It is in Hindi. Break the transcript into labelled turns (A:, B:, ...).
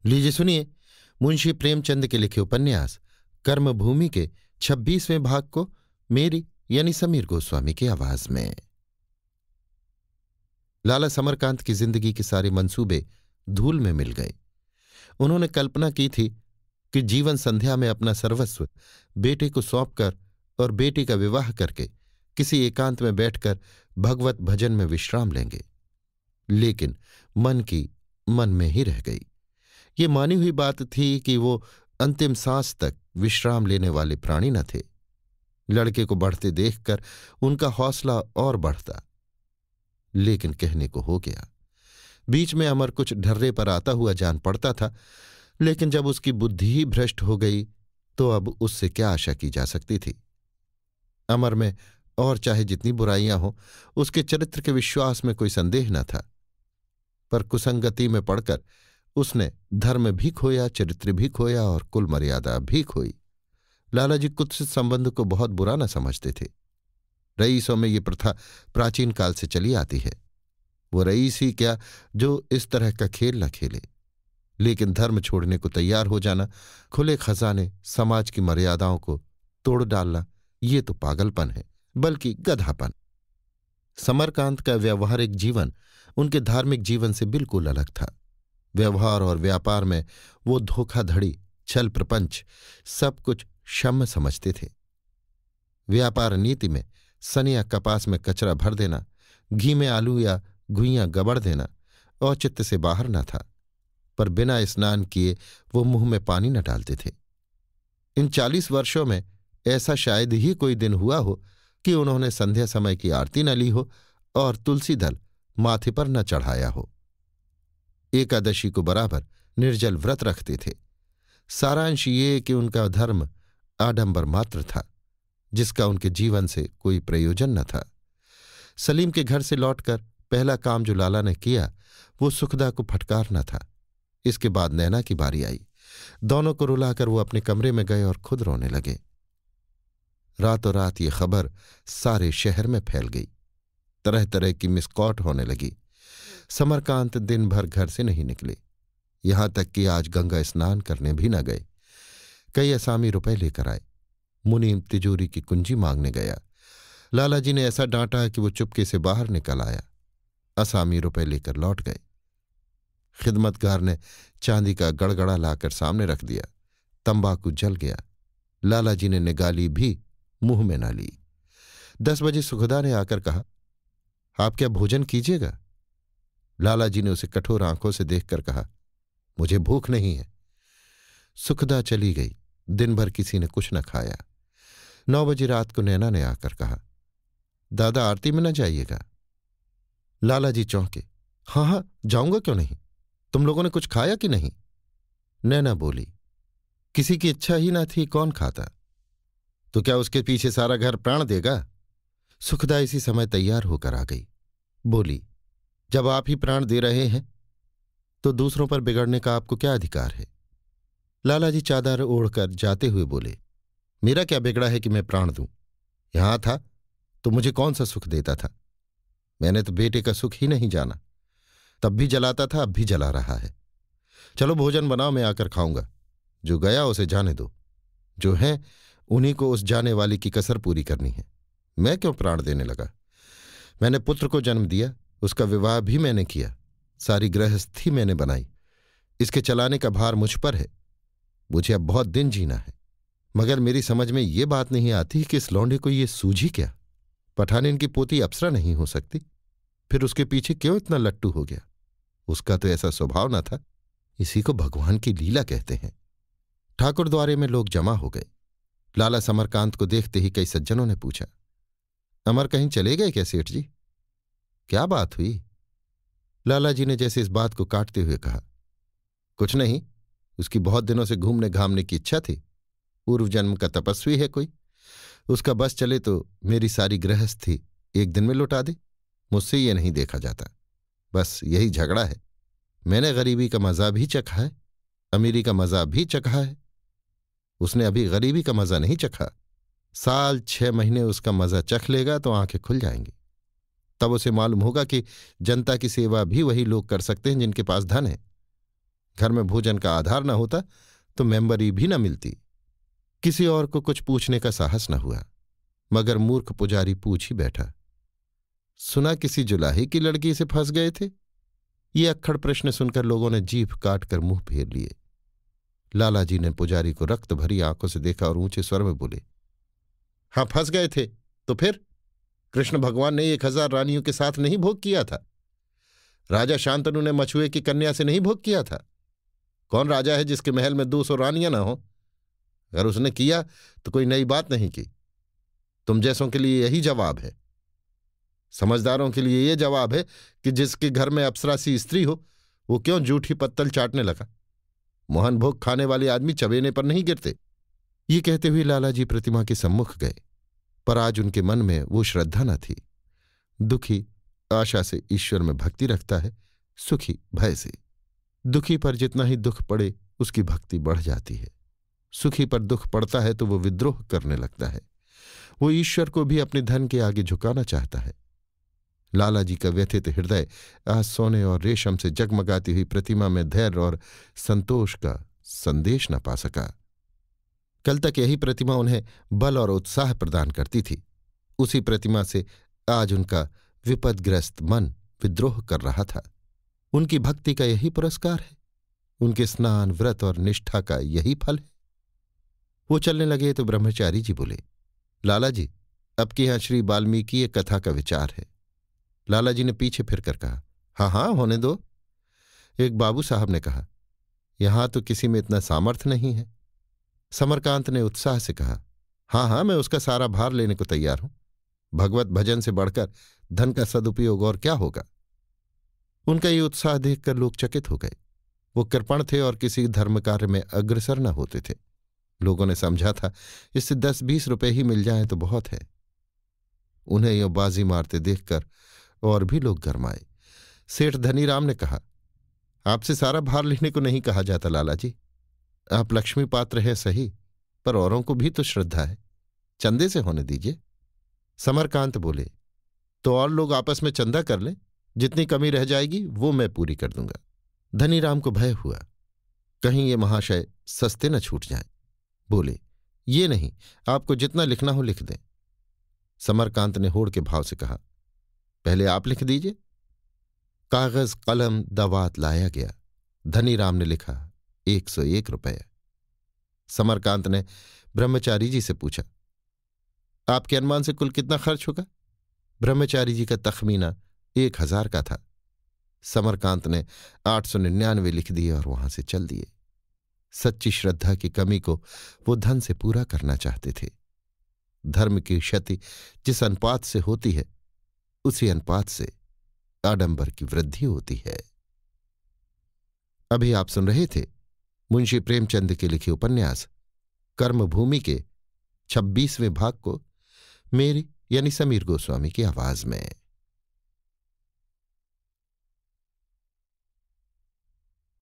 A: लीजिए सुनिए मुंशी प्रेमचंद के लिखे उपन्यास कर्मभूमि के 26वें भाग को मेरी यानी समीर गोस्वामी की आवाज में। लाला समरकांत की जिंदगी के सारे मंसूबे धूल में मिल गए। उन्होंने कल्पना की थी कि जीवन संध्या में अपना सर्वस्व बेटे को सौंपकर और बेटी का विवाह करके किसी एकांत में बैठकर भगवत भजन में विश्राम लेंगे, लेकिन मन की मन में ही रह गई। ये मानी हुई बात थी कि वो अंतिम सांस तक विश्राम लेने वाले प्राणी न थे। लड़के को बढ़ते देखकर उनका हौसला और बढ़ता, लेकिन कहने को हो गया। बीच में अमर कुछ ढर्रे पर आता हुआ जान पड़ता था, लेकिन जब उसकी बुद्धि ही भ्रष्ट हो गई तो अब उससे क्या आशा की जा सकती थी। अमर में और चाहे जितनी बुराइयां हों, उसके चरित्र के विश्वास में कोई संदेह न था, पर कुसंगति में पड़कर उसने धर्म भी खोया, चरित्र भी खोया और कुल मर्यादा भी खोई। लालाजी कुत्सित संबंध को बहुत बुरा न समझते थे। रईसों में ये प्रथा प्राचीन काल से चली आती है। वो रईस ही क्या जो इस तरह का खेल न खेले, लेकिन धर्म छोड़ने को तैयार हो जाना, खुले खजाने, समाज की मर्यादाओं को तोड़ डालना, ये तो पागलपन है, बल्कि गधापन। समरकांत का व्यवहारिक जीवन उनके धार्मिक जीवन से बिल्कुल अलग था। व्यवहार और व्यापार में वो धोखाधड़ी, छल प्रपंच सब कुछ क्षम्य समझते थे। व्यापार नीति में सनिया कपास में कचरा भर देना, घी में आलू या घुइयां गबड़ देना औचित्य से बाहर न था, पर बिना स्नान किए वो मुंह में पानी न डालते थे। इन 40 वर्षों में ऐसा शायद ही कोई दिन हुआ हो कि उन्होंने संध्या समय की आरती न ली हो और तुलसी दल माथे पर न चढ़ाया हो। एकादशी को बराबर निर्जल व्रत रखते थे। सारांश ये कि उनका धर्म आडंबर मात्र था, जिसका उनके जीवन से कोई प्रयोजन न था। सलीम के घर से लौटकर पहला काम जो लाला ने किया वो सुखदा को फटकारना था। इसके बाद नैना की बारी आई। दोनों को रुलाकर वो अपने कमरे में गए और खुद रोने लगे। रातों रात ये खबर सारे शहर में फैल गई। तरह तरह की मिसकॉट होने लगी। समरकांत दिन भर घर से नहीं निकले, यहां तक कि आज गंगा स्नान करने भी न गए। कई असामी रुपए लेकर आए। मुनीम तिजोरी की कुंजी मांगने गया। लालाजी ने ऐसा डांटा कि वो चुपके से बाहर निकल आया। असामी रुपए लेकर लौट गए। खिदमतगार ने चांदी का गड़गड़ा लाकर सामने रख दिया। तंबाकू जल गया। लालाजी ने निगाली भी मुंह में न ली। 10 बजे सुखदा ने आकर कहा, आप क्या भोजन कीजिएगा? लालाजी ने उसे कठोर आंखों से देखकर कहा, मुझे भूख नहीं है। सुखदा चली गई। दिन भर किसी ने कुछ न खाया। 9 बजे रात को नैना ने आकर कहा, दादा आरती में न जाइएगा? लालाजी चौंके। हाँ हाँ जाऊंगा, क्यों नहीं। तुम लोगों ने कुछ खाया कि नहीं? नैना बोली, किसी की इच्छा ही ना थी, कौन खाता। तो क्या उसके पीछे सारा घर प्राण देगा? सुखदा इसी समय तैयार होकर आ गई। बोली, जब आप ही प्राण दे रहे हैं तो दूसरों पर बिगड़ने का आपको क्या अधिकार है? लालाजी चादर ओढ़कर जाते हुए बोले, मेरा क्या बिगड़ा है कि मैं प्राण दूं? यहां था तो मुझे कौन सा सुख देता था? मैंने तो बेटे का सुख ही नहीं जाना। तब भी जलाता था, अब भी जला रहा है। चलो भोजन बनाओ, मैं आकर खाऊंगा। जो गया उसे जाने दो। जो है उन्हीं को उस जाने वाली की कसर पूरी करनी है। मैं क्यों प्राण देने लगा? मैंने पुत्र को जन्म दिया, उसका विवाह भी मैंने किया, सारी गृहस्थी मैंने बनाई। इसके चलाने का भार मुझ पर है। मुझे अब बहुत दिन जीना है, मगर मेरी समझ में ये बात नहीं आती कि इस लौंडे को ये सूझी क्या। पठानिन की पोती अप्सरा नहीं हो सकती, फिर उसके पीछे क्यों इतना लट्टू हो गया? उसका तो ऐसा स्वभाव न था। इसी को भगवान की लीला कहते हैं। ठाकुर द्वारे में लोग जमा हो गए। लाला समरकांत को देखते ही कई सज्जनों ने पूछा, अमर कहीं चले गए क्या सेठ जी? क्या बात हुई? लालाजी ने जैसे इस बात को काटते हुए कहा, कुछ नहीं, उसकी बहुत दिनों से घूमने घामने की इच्छा थी। पूर्व जन्म का तपस्वी है कोई। उसका बस चले तो मेरी सारी गृहस्थी एक दिन में लौटा दे। मुझसे ये नहीं देखा जाता। बस यही झगड़ा है। मैंने गरीबी का मजा भी चखा है, अमीरी का मजा भी चखा है। उसने अभी गरीबी का मजा नहीं चखा। साल 6 महीने उसका मजा चख लेगा तो आंखें खुल जाएंगी। तब उसे मालूम होगा कि जनता की सेवा भी वही लोग कर सकते हैं जिनके पास धन है। घर में भोजन का आधार न होता तो मेंबरी भी न मिलती। किसी और को कुछ पूछने का साहस न हुआ, मगर मूर्ख पुजारी पूछ ही बैठा, सुना किसी जुलाहे की लड़की से फंस गए थे? ये अक्खड़ प्रश्न सुनकर लोगों ने जीभ काट कर मुंह फेर लिए। लालाजी ने पुजारी को रक्त भरी आंखों से देखा और ऊंचे स्वर में बोले, हाँ फंस गए थे तो फिर? कृष्ण भगवान ने 1000 रानियों के साथ नहीं भोग किया था? राजा शांतनु ने मछुए की कन्या से नहीं भोग किया था? कौन राजा है जिसके महल में 200 रानियां ना हो? अगर उसने किया तो कोई नई बात नहीं की। तुम जैसों के लिए यही जवाब है। समझदारों के लिए यह जवाब है कि जिसके घर में अप्सरा सी स्त्री हो वो क्यों जूठी पत्तल चाटने लगा? मोहन भोग खाने वाले आदमी चबेने पर नहीं गिरते। ये कहते हुए लालाजी प्रतिमा के सम्मुख गए, पर आज उनके मन में वो श्रद्धा न थी। दुखी आशा से ईश्वर में भक्ति रखता है, सुखी भय से। दुखी पर जितना ही दुख पड़े उसकी भक्ति बढ़ जाती है। सुखी पर दुख पड़ता है तो वो विद्रोह करने लगता है। वो ईश्वर को भी अपने धन के आगे झुकाना चाहता है। लालाजी का व्यथित हृदय आज सोने और रेशम से जगमगाती हुई प्रतिमा में धैर्य और संतोष का संदेश न पा सका। कल तक यही प्रतिमा उन्हें बल और उत्साह प्रदान करती थी। उसी प्रतिमा से आज उनका विपदग्रस्त मन विद्रोह कर रहा था। उनकी भक्ति का यही पुरस्कार है, उनके स्नान व्रत और निष्ठा का यही फल है। वो चलने लगे तो ब्रह्मचारी जी बोले, लालाजी, अब के यहां श्री वाल्मीकि कथा का विचार है। लालाजी ने पीछे फिरकर कहा, हाँ हाँ होने दो। एक बाबू साहब ने कहा, यहां तो किसी में इतना सामर्थ्य नहीं है। समरकांत ने उत्साह से कहा, हाँ हाँ मैं उसका सारा भार लेने को तैयार हूं। भगवत भजन से बढ़कर धन का सदुपयोग और क्या होगा? उनका ये उत्साह देखकर लोग चकित हो गए। वो कृपण थे और किसी धर्म कार्य में अग्रसर न होते थे। लोगों ने समझा था इससे 10-20 रुपए ही मिल जाएं तो बहुत है। उन्हें यो बाजी मारते देखकर और भी लोग गरमाए। सेठ धनीराम ने कहा, आपसे सारा भार लेने को नहीं कहा जाता लालाजी। आप लक्ष्मी पात्र हैं सही, पर औरों को भी तो श्रद्धा है, चंदे से होने दीजिए। समरकांत बोले, तो और लोग आपस में चंदा कर लें, जितनी कमी रह जाएगी वो मैं पूरी कर दूंगा। धनीराम को भय हुआ कहीं ये महाशय सस्ते न छूट जाएं। बोले, ये नहीं, आपको जितना लिखना हो लिख दें। समरकांत ने होड़ के भाव से कहा, पहले आप लिख दीजिए। कागज कलम दवात लाया गया। धनीराम ने लिखा 101 रुपये। समरकांत ने ब्रह्मचारी जी से पूछा, आपके अनुमान से कुल कितना खर्च होगा? ब्रह्मचारी जी का तखमीना 1000 का था। समरकांत ने 899 लिख दिए और वहां से चल दिए। सच्ची श्रद्धा की कमी को वो धन से पूरा करना चाहते थे। धर्म की क्षति जिस अनुपात से होती है उसी अनुपात से आडंबर की वृद्धि होती है। अभी आप सुन रहे थे मुंशी प्रेमचंद के लिखे उपन्यास कर्मभूमि के 26वें भाग को मेरी यानी समीर गोस्वामी की आवाज में।